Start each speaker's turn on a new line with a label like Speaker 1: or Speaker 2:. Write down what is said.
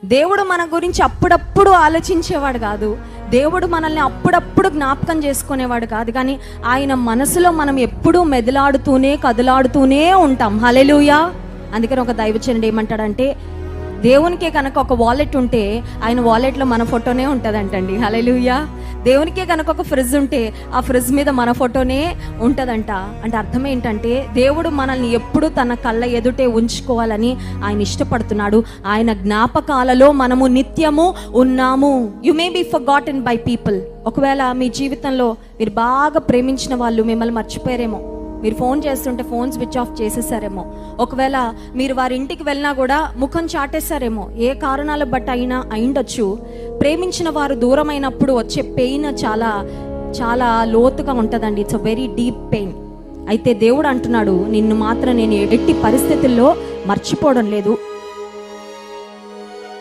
Speaker 1: దేవుడు మన గురించి అప్పుడప్పుడు ఆలోచించేవాడు కాదు. దేవుడు మనల్ని అప్పుడప్పుడు జ్ఞాపకం చేసుకునేవాడు కాదు. కానీ ఆయన మనసులో మనం ఎప్పుడూ మెదలాడుతూనే కదలాడుతూనే ఉంటాం. హల్లెలూయా. అందుకని ఒక దైవజనుడు ఏమంటాడంటే, దేవునికే కనుక ఒక వాలెట్ ఉంటే ఆయన వాలెట్లో మన ఫోటోనే ఉంటుందంటండి. హల్లెలూయా. దేవునికే కనుక ఒక ఫ్రిడ్జ్ ఉంటే ఆ ఫ్రిడ్జ్ మీద మన ఫోటోనే ఉంటుందంట. అంటే అర్థం ఏంటంటే, దేవుడు మనల్ని ఎప్పుడు తన కళ్ళ ఎదుటే ఉంచుకోవాలని ఆయన ఇష్టపడుతున్నాడు. ఆయన జ్ఞాపకాలలో మనము నిత్యము ఉన్నాము. You may be forgotten by people. ఒకవేళ మీ జీవితంలో మీరు బాగా ప్రేమించిన వాళ్ళు మిమ్మల్ని మర్చిపోయారేమో. మీరు ఫోన్ చేస్తుంటే ఫోన్ స్విచ్ ఆఫ్ చేసేసారేమో. ఒకవేళ మీరు వారి ఇంటికి వెళ్ళినా కూడా ముఖం చాటేశారేమో. ఏ కారణాలు బట్టి అయినా అయిండొచ్చు. ప్రేమించిన వారు దూరం అయినప్పుడు వచ్చే పెయిన్ చాలా చాలా లోతుగా ఉంటుందండి. It's a very deep pain. అయితే దేవుడు అంటున్నాడు, నిన్ను మాత్రం నేను ఎట్టి పరిస్థితుల్లో మర్చిపోవడం లేదు.